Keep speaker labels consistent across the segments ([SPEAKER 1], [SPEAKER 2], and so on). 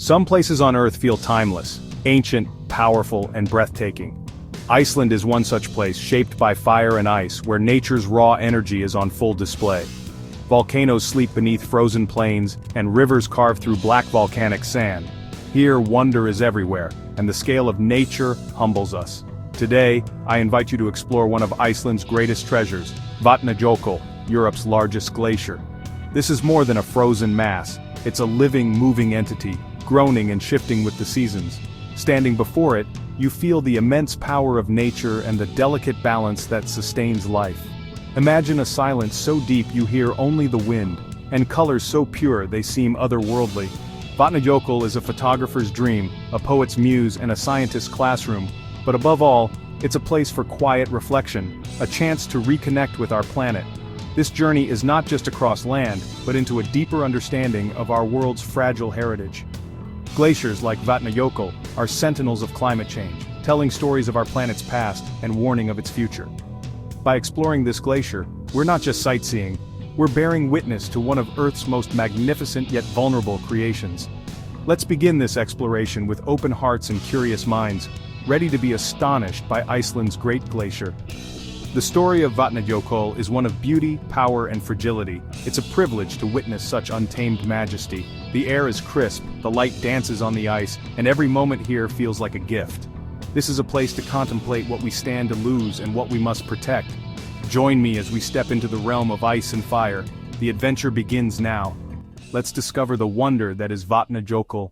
[SPEAKER 1] Some places on Earth feel timeless, ancient, powerful, and breathtaking. Iceland is one such place shaped by fire and ice where nature's raw energy is on full display. Volcanoes sleep beneath frozen plains, and rivers carve through black volcanic sand. Here, wonder is everywhere, and the scale of nature humbles us. Today, I invite you to explore one of Iceland's greatest treasures, Vatnajökull, Europe's largest glacier. This is more than a frozen mass, it's a living, moving entity, groaning and shifting with the seasons. Standing before it, you feel the immense power of nature and the delicate balance that sustains life. Imagine a silence so deep you hear only the wind, and colors so pure they seem otherworldly. Vatnajökull is a photographer's dream, a poet's muse, and a scientist's classroom, but above all, it's a place for quiet reflection, a chance to reconnect with our planet. This journey is not just across land, but into a deeper understanding of our world's fragile heritage. Glaciers like Vatnajökull are sentinels of climate change, telling stories of our planet's past and warning of its future. By exploring this glacier, we're not just sightseeing, we're bearing witness to one of Earth's most magnificent yet vulnerable creations. Let's begin this exploration with open hearts and curious minds, ready to be astonished by Iceland's great glacier. The story of Vatnajökull is one of beauty, power, and fragility. It's a privilege to witness such untamed majesty. The air is crisp, the light dances on the ice, and every moment here feels like a gift. This is a place to contemplate what we stand to lose and what we must protect. Join me as we step into the realm of ice and fire. The adventure begins now. Let's discover the wonder that is Vatnajökull.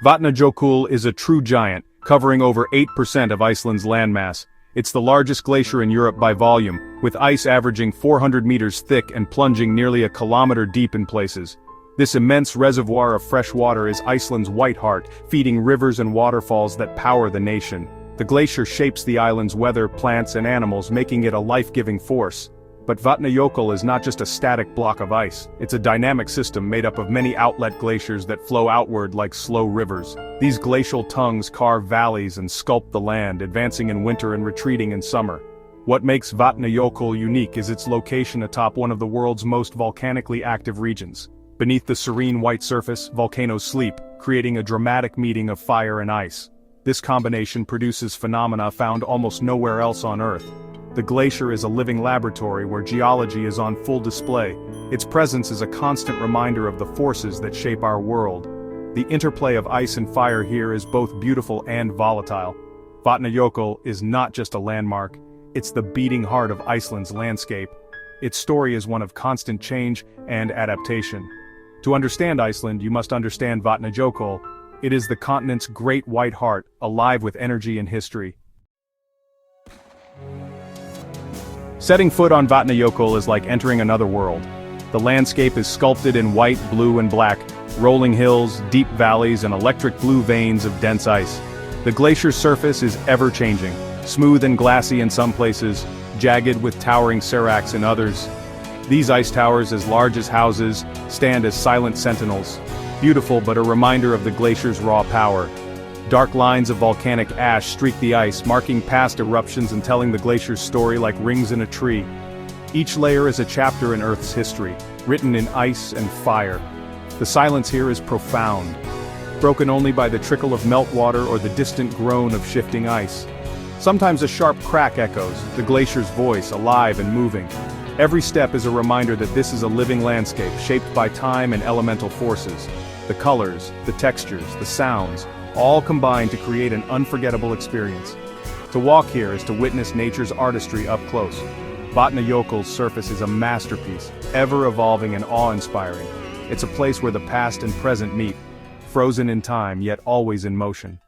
[SPEAKER 1] Vatnajökull is a true giant, covering over 8% of Iceland's landmass. It's the largest glacier in Europe by volume, with ice averaging 400 meters thick and plunging nearly a kilometer deep in places. This immense reservoir of fresh water is Iceland's white heart, feeding rivers and waterfalls that power the nation. The glacier shapes the island's weather, plants, and animals, making it a life-giving force. But Vatnajökull is not just a static block of ice, it's a dynamic system made up of many outlet glaciers that flow outward like slow rivers. These glacial tongues carve valleys and sculpt the land, advancing in winter and retreating in summer. What makes Vatnajökull unique is its location atop one of the world's most volcanically active regions. Beneath the serene white surface, volcanoes sleep, creating a dramatic meeting of fire and ice. This combination produces phenomena found almost nowhere else on Earth. The glacier is a living laboratory where geology is on full display. Its presence is a constant reminder of the forces that shape our world. The interplay of ice and fire here is both beautiful and volatile. Vatnajökull is not just a landmark, it's the beating heart of Iceland's landscape. Its story is one of constant change and adaptation. To understand Iceland, you must understand Vatnajökull. It is the continent's great white heart, alive with energy and history. Setting foot on Vatnajökull is like entering another world. The landscape is sculpted in white, blue, and black, rolling hills, deep valleys, and electric blue veins of dense ice. The glacier's surface is ever-changing, smooth and glassy in some places, jagged with towering seracs in others. These ice towers, as large as houses, stand as silent sentinels, beautiful but a reminder of the glacier's raw power. Dark lines of volcanic ash streak the ice, marking past eruptions and telling the glacier's story like rings in a tree. Each layer is a chapter in Earth's history, written in ice and fire. The silence here is profound, broken only by the trickle of meltwater or the distant groan of shifting ice. Sometimes a sharp crack echoes, the glacier's voice, alive and moving. Every step is a reminder that this is a living landscape shaped by time and elemental forces. The colors, the textures, the sounds, all combine to create an unforgettable experience. To walk here is to witness nature's artistry up close. Vatnajökull's surface is a masterpiece, ever evolving and awe-inspiring. It's a place where the past and present meet, frozen in time yet always in motion.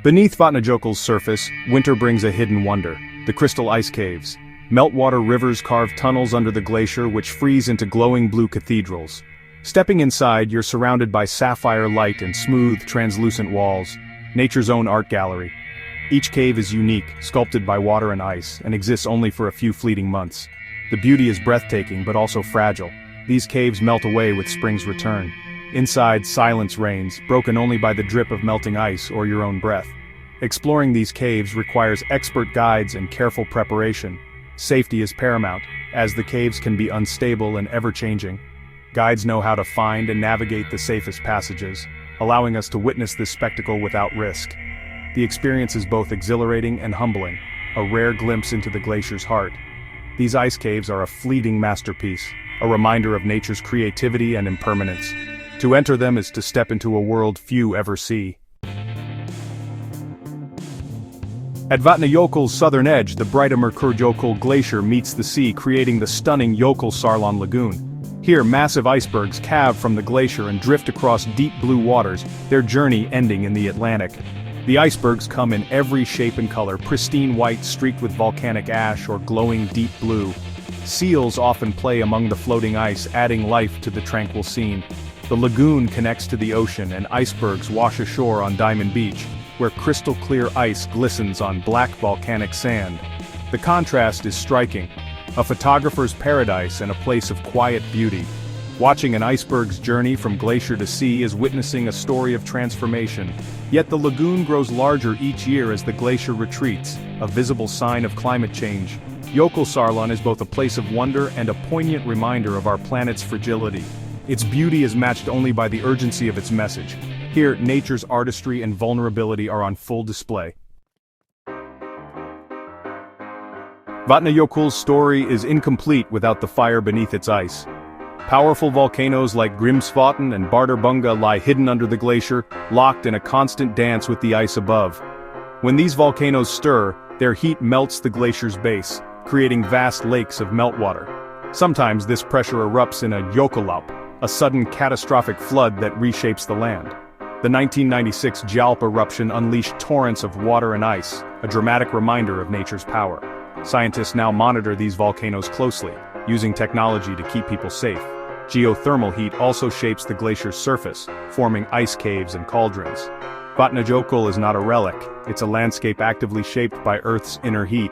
[SPEAKER 1] Beneath Vatnajökull's surface, winter brings a hidden wonder: the crystal ice caves. Meltwater rivers carve tunnels under the glacier which freeze into glowing blue cathedrals. Stepping inside, you're surrounded by sapphire light and smooth, translucent walls, nature's own art gallery. Each cave is unique, sculpted by water and ice, and exists only for a few fleeting months. The beauty is breathtaking but also fragile. These caves melt away with spring's return. Inside, silence reigns, broken only by the drip of melting ice or your own breath. Exploring these caves requires expert guides and careful preparation. Safety is paramount. as the caves can be unstable and ever-changing. Guides know how to find and navigate the safest passages, allowing us to witness this spectacle without risk. The experience is both exhilarating and humbling, a rare glimpse into the glacier's heart. These ice caves are a fleeting masterpiece, a reminder of nature's creativity and impermanence. To enter them is to step into a world few ever see. At Vatnajökull's southern edge, the Vatnajökull Glacier meets the sea, creating the stunning Jökulsárlón Lagoon. Here, massive icebergs calve from the glacier and drift across deep blue waters, their journey ending in the Atlantic. The icebergs come in every shape and color, pristine white streaked with volcanic ash or glowing deep blue. Seals often play among the floating ice, adding life to the tranquil scene. The lagoon connects to the ocean and icebergs wash ashore on Diamond Beach, where crystal-clear ice glistens on black volcanic sand. The contrast is striking, a photographer's paradise and a place of quiet beauty. Watching an iceberg's journey from glacier to sea is witnessing a story of transformation. Yet the lagoon grows larger each year as the glacier retreats, a visible sign of climate change. Jökulsárlón is both a place of wonder and a poignant reminder of our planet's fragility. Its beauty is matched only by the urgency of its message. Here, nature's artistry and vulnerability are on full display. Vatnajökull's story is incomplete without the fire beneath its ice. Powerful volcanoes like Grímsvötn and Bárðarbunga lie hidden under the glacier, locked in a constant dance with the ice above. When these volcanoes stir, their heat melts the glacier's base, creating vast lakes of meltwater. Sometimes this pressure erupts in a jökullaup, a sudden catastrophic flood that reshapes the land. The 1996 Gjálp eruption unleashed torrents of water and ice, a dramatic reminder of nature's power. Scientists now monitor these volcanoes closely, using technology to keep people safe. Geothermal heat also shapes the glacier's surface, forming ice caves and cauldrons. Vatnajökull is not a relic, it's a landscape actively shaped by Earth's inner heat.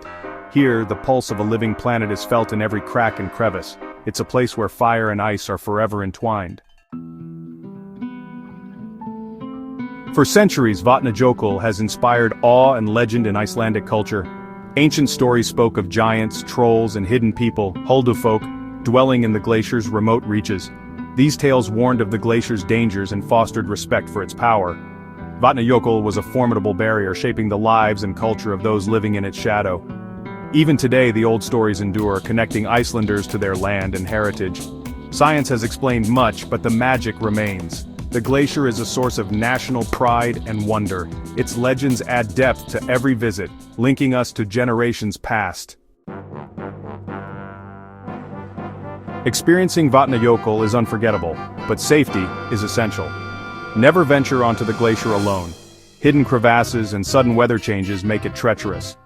[SPEAKER 1] Here, the pulse of a living planet is felt in every crack and crevice. It's a place where fire and ice are forever entwined. For centuries, Vatnajökull has inspired awe and legend in Icelandic culture. Ancient stories spoke of giants, trolls, and hidden people, huldufolk, dwelling in the glacier's remote reaches. These tales warned of the glacier's dangers and fostered respect for its power. Vatnajökull was a formidable barrier shaping the lives and culture of those living in its shadow. Even today, the old stories endure, connecting Icelanders to their land and heritage. Science has explained much, but the magic remains. The glacier is a source of national pride and wonder. Its legends add depth to every visit, linking us to generations past. Experiencing Vatnajökull is unforgettable, but safety is essential. Never venture onto the glacier alone. Hidden crevasses and sudden weather changes make it treacherous.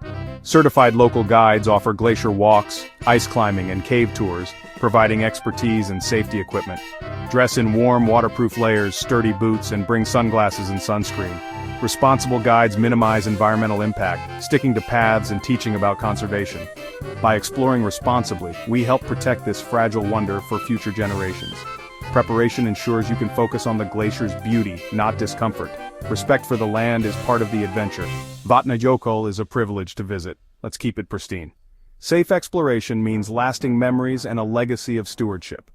[SPEAKER 1] Certified local guides offer glacier walks, ice climbing, and cave tours, providing expertise and safety equipment. Dress in warm, waterproof layers, sturdy boots, and bring sunglasses and sunscreen. Responsible guides minimize environmental impact, sticking to paths and teaching about conservation. By exploring responsibly, we help protect this fragile wonder for future generations. Preparation ensures you can focus on the glacier's beauty, not discomfort. Respect for the land is part of the adventure. Vatnajökull is a privilege to visit. Let's keep it pristine. Safe exploration means lasting memories and a legacy of stewardship.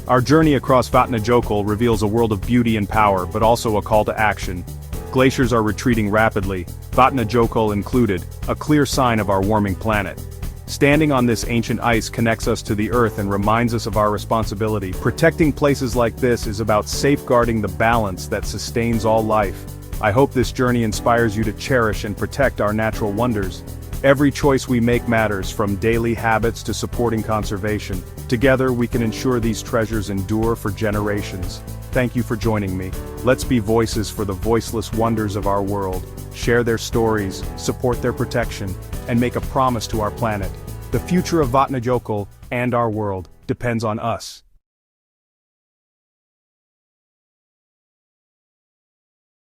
[SPEAKER 1] Our journey across Vatnajökull reveals a world of beauty and power, but also a call to action. Glaciers are retreating rapidly, Vatnajökull included, a clear sign of our warming planet. Standing on this ancient ice connects us to the earth and reminds us of our responsibility. Protecting places like this is about safeguarding the balance that sustains all life. I hope this journey inspires you to cherish and protect our natural wonders. Every choice we make matters, from daily habits to supporting conservation. Together we can ensure these treasures endure for generations. Thank you for joining me. Let's be voices for the voiceless wonders of our world. Share their stories, support their protection, and make a promise to our planet. The future of Vatnajökull and our world depends on us.